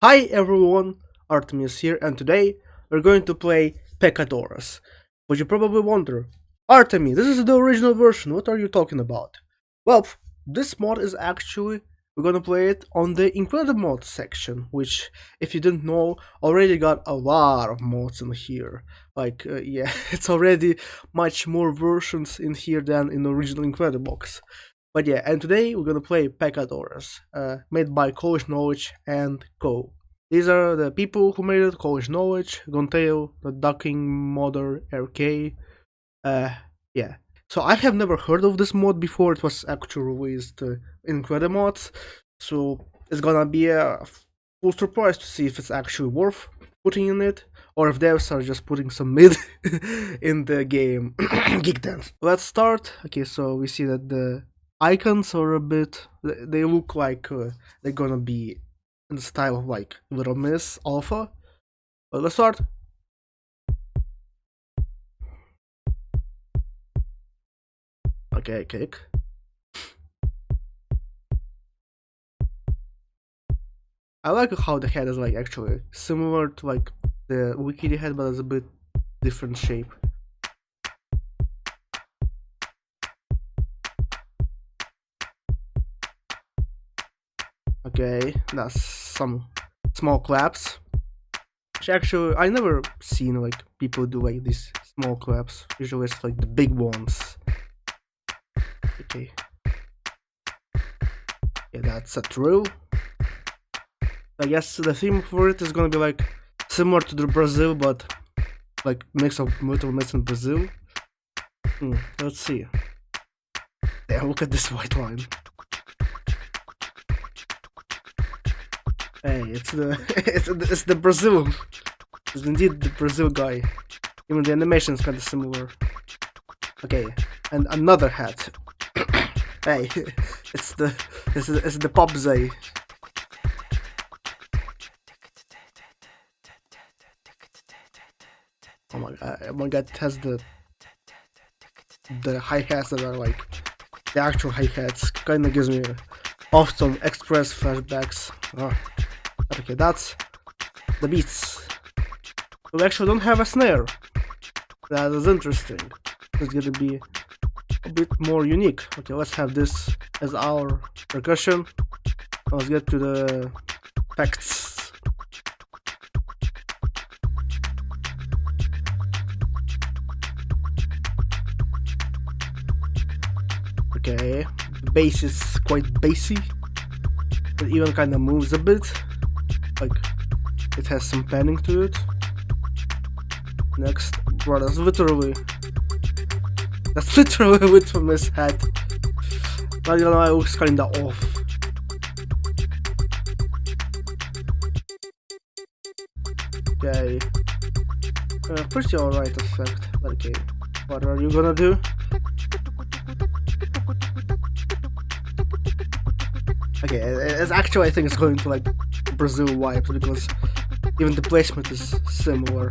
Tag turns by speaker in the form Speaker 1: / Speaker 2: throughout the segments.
Speaker 1: Hi everyone, Artemiy is here, and today we're going to play Pecadoras. But you probably wonder, Artemiy, this is the original version, what are you talking about? Well, this mod is actually, we're gonna play it on the Incredimods section, which, if you didn't know, already got a lot of mods in here. Yeah, it's already much more versions in here than in the original Incredibox. But yeah, and today we're gonna play Pecadoras, made by College Knowledge and Co. These are the people who made it: College Knowledge, Gontail, the Ducking Modder, RK. Uh, yeah. So I have never heard of this mod before. It was actually released in Incredimods, so it's gonna be a full surprise to see if it's actually worth putting in it, or if devs are just putting some mid in the game. Geek dance. Let's start. Okay, so we see that the icons are a bit. They look like they're gonna be in the style of like Little Miss Alpha. But let's start. Okay, kick. I like how the head is like actually similar to like the Wiki head, but it's a bit different shape. Okay, that's some small claps. Which actually I never seen like people do like these small claps. Usually it's like the big ones. Okay. Yeah, that's a true. I guess the theme for it is gonna be like similar to the Brazil, but like mix of Little Miss and Brazil. Let's see. Yeah, look at this white line. Hey, it's the it's the Brazil. It's indeed the Brazil guy. Even the animation is kind of similar. Okay, and another hat. Hey, it's the Pop Zay. Oh my god, it has the hi-hats that are like the actual hi-hats. Kinda gives me awesome Express flashbacks. Okay, that's the beats. We actually don't have a snare. That is interesting. It's gonna be a bit more unique. Okay, let's have this as our percussion. Let's get to the facts. Okay, the bass is quite bassy. It even kind of moves a bit. Like, it has some panning to it. Next, bro, that's literally Little Miss hat. Not gonna lie, it looks kinda off. Okay. Pretty alright effect. Okay. What are you gonna do? Okay, it's actually I think it's going to like Brazil vibes because even the placement is similar.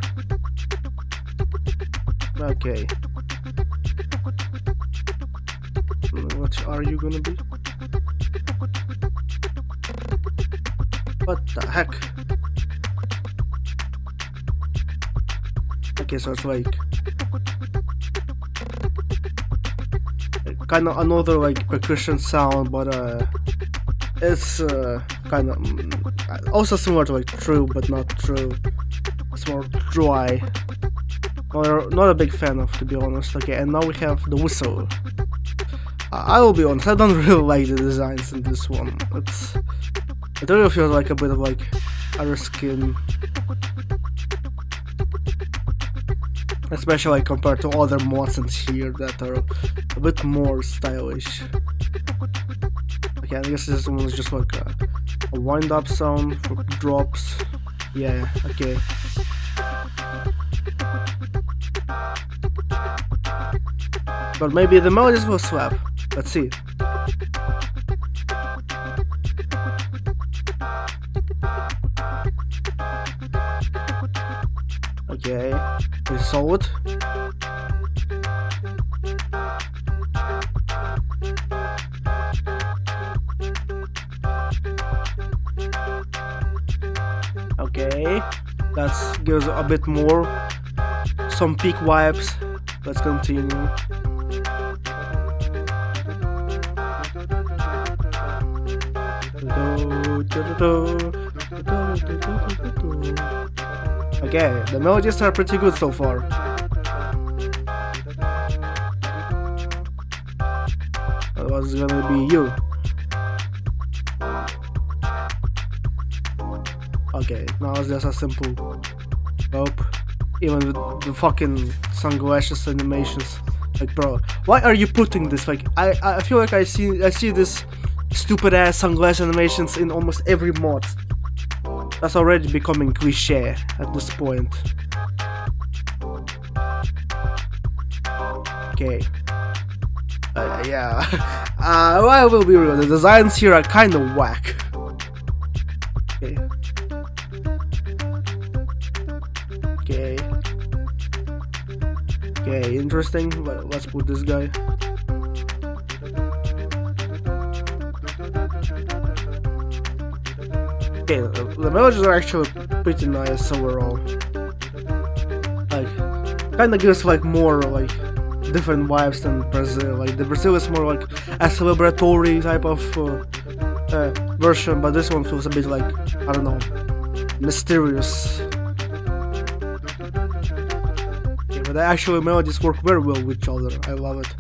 Speaker 1: Okay. What are you gonna be? What the heck? Okay, so it's like kind of another like percussion sound, but it's kind of also similar to like True, but not True. It's more dry. Not a big fan of, to be honest. Okay, and now we have the whistle. I will be honest, I don't really like the designs in this one. It really feels like a bit of like other skin, especially like compared to other mods in here that are a bit more stylish. Okay, I guess this one is just like a wind-up sound for drops. Yeah, okay. But maybe the melodies will slap. Let's see. Okay, we saw it. That gives a bit more, some peak vibes. Let's continue. Okay, the melodies are pretty good so far. That was gonna be you. Okay, now it's just a simple nope. Even with the fucking sunglasses animations. Like, bro, why are you putting this? Like, I feel like I see this stupid ass sunglass animations in almost every mod. That's already becoming cliche at this point. Okay. Yeah. I will be real. The designs here are kind of whack. Okay. Okay. Okay, interesting. Let's put this guy. Okay, the melodies are actually pretty nice overall. Like, kinda gives like more like different vibes than Brazil. Like the Brazil is more like a celebratory type of version, but this one feels a bit like, I don't know, mysterious. Okay, but actually melodies work very well with each other. I love it.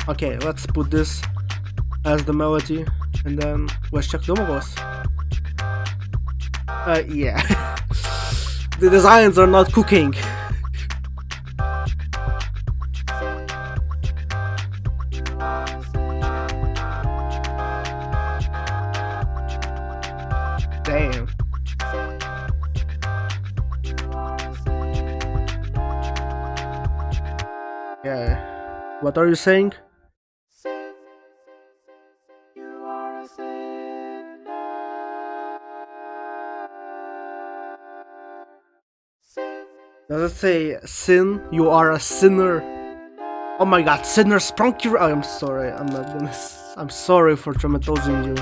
Speaker 1: Okay, let's put this as the melody, and then let's check the vocals. Yeah. The designs are not cooking. Damn. Yeah. What are you saying? Does it say sin? You are a sinner. Oh my god, sinner sprung your. I'm sorry. I'm not gonna. I'm sorry for traumatizing you.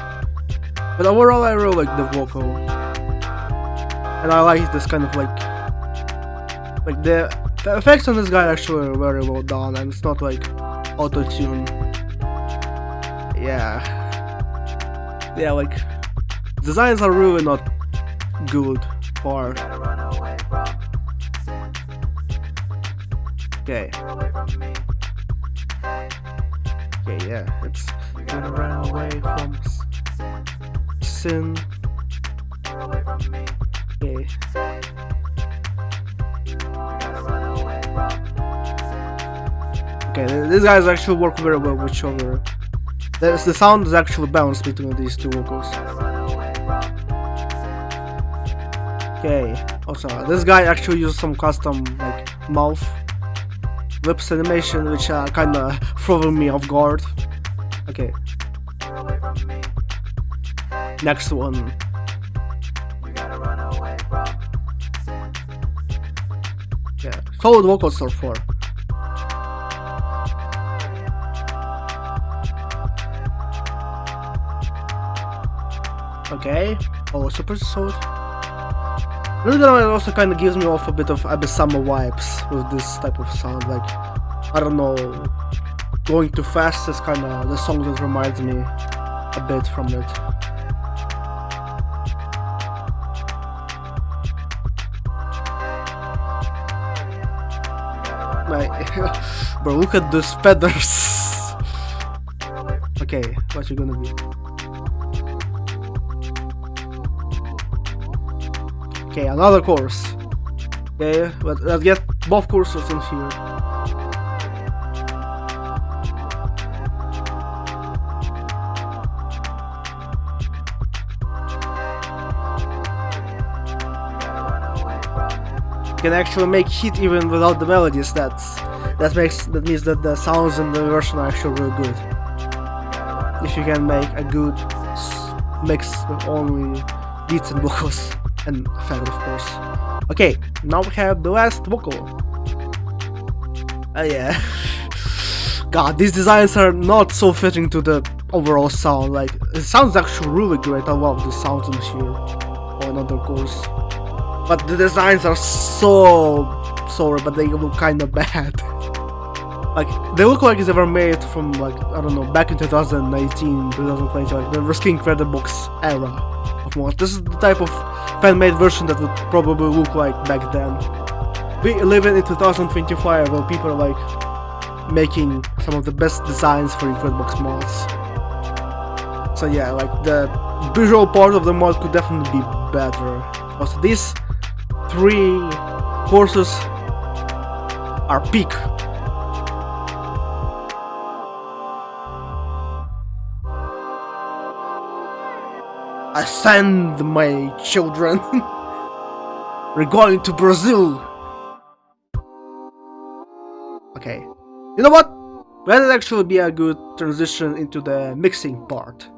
Speaker 1: But overall, I really like the vocal, and I like this kind of like the effects on this guy actually are very well done, and it's not like auto-tune. Yeah, like designs are really not good part. Okay. Okay, yeah, it's gonna run away from sin. Okay. Okay, these guys actually work very well with each other. The sound is actually balanced between these two vocals. Okay, also, this guy actually used some custom like mouth lips animation, which are kinda throwing me off guard. Okay. Next one. Yeah, solid vocals so far. Okay, oh, super solid. This guy also kind of gives me off a bit of Abyssama vibes with this type of sound. Like, I don't know, going too fast is kind of the song that reminds me a bit from it. Like, bro, look at those feathers. Okay, what you gonna be? Okay, another course. Okay, let's get both courses in here. You can actually make hit even without the melodies. That means that the sounds in the version are actually really good. If you can make a good mix with only beats and vocals. And effect, of course. Okay, now we have the last vocal. Yeah. God, these designs are not so fitting to the overall sound. Like, it sounds actually really great. I love the sounds in here. Oh, another course. but the designs are so sorry, but they look kind of bad. Like they look like they were made from like I don't know back in 2019, 2020, like the risky Incredibox era of mods. This is the type of fan-made version that would probably look like back then. We live in 2025 where people are like making some of the best designs for Incredibox mods. So yeah, like the visual part of the mod could definitely be better. Also, these 3 courses are peak. I send my children. We're going to Brazil. Okay. You know what? That'd actually be a good transition into the mixing part.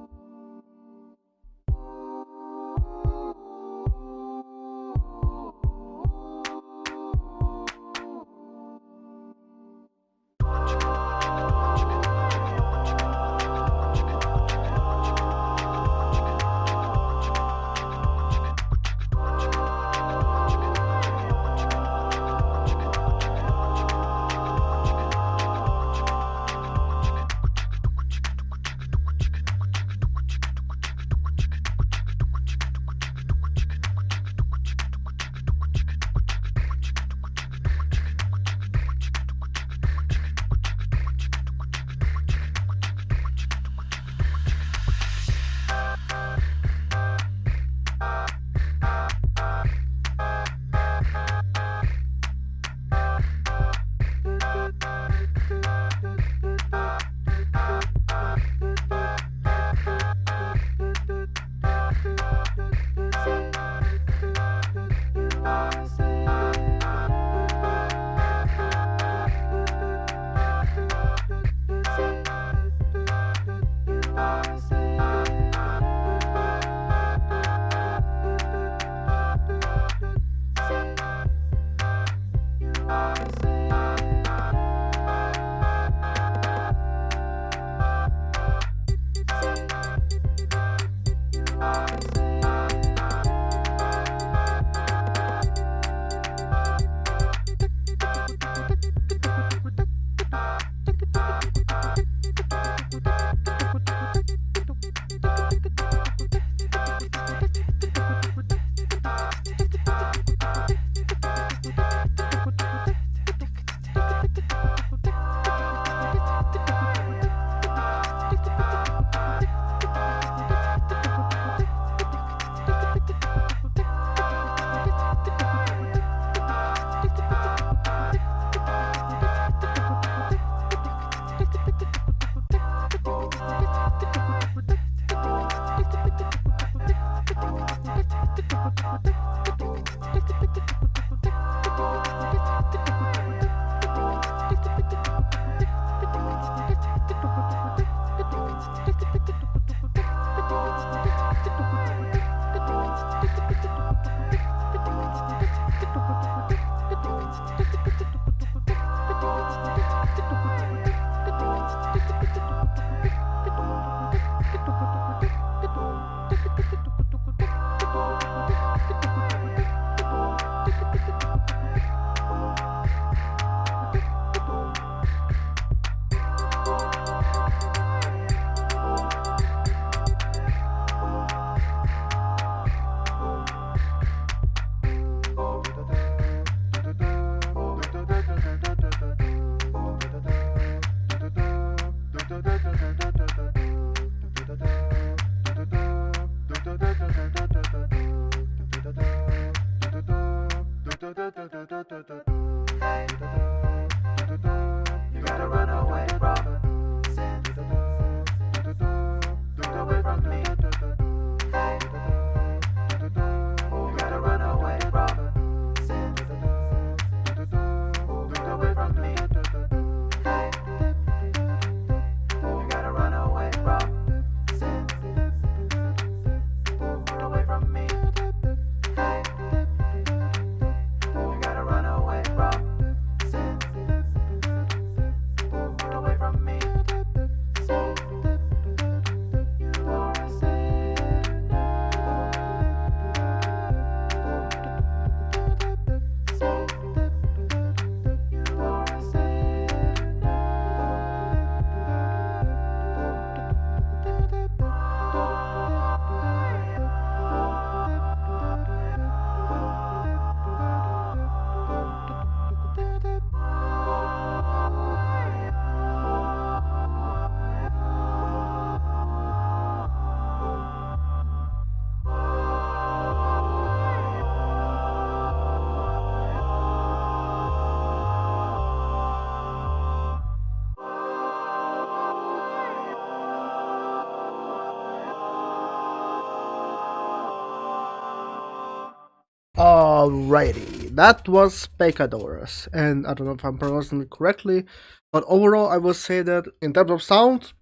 Speaker 1: Alrighty, that was Pecadoras, and I don't know if I'm pronouncing it correctly, but overall I will say that in terms of sound,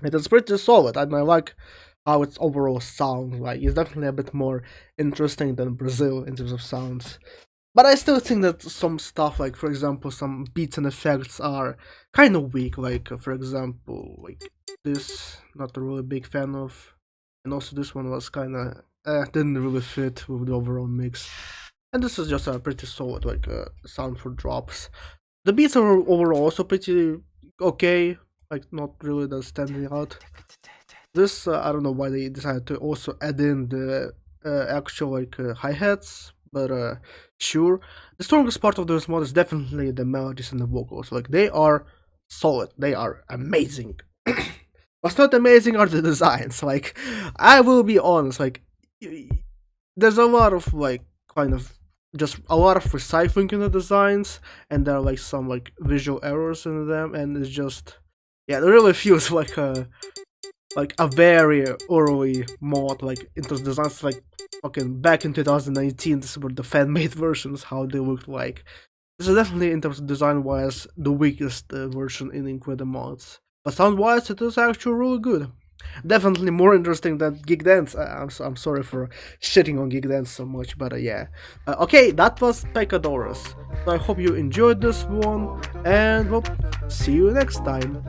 Speaker 1: it is pretty solid. I like how its overall sounds. Like it's definitely a bit more interesting than Brazil in terms of sounds. But I still think that some stuff, like for example, some beats and effects are kind of weak. Like for example, like this, not a really big fan of, and also this one was kind of didn't really fit with the overall mix. And this is just a pretty solid like sound for drops. The beats are overall also pretty okay, like not really that standing out. This I don't know why they decided to also add in the actual like hi hats, but sure. The strongest part of this mod is definitely the melodies and the vocals. Like they are solid, they are amazing. What's not amazing are the designs. Like I will be honest, like there's a lot of like kind of just a lot of recycling in the designs, and there are like some like visual errors in them, and it's just yeah, it really feels like a very early mod, like into designs like fucking back in 2019. This were the fan-made versions, how they looked like. This is definitely in terms of design-wise the weakest version in Incredimods, but sound-wise it is actually really good. Definitely more interesting than Geek Dance. I'm sorry for shitting on Geek Dance so much, but yeah. Okay, that was Pecadoras. So I hope you enjoyed this one, and well, see you next time.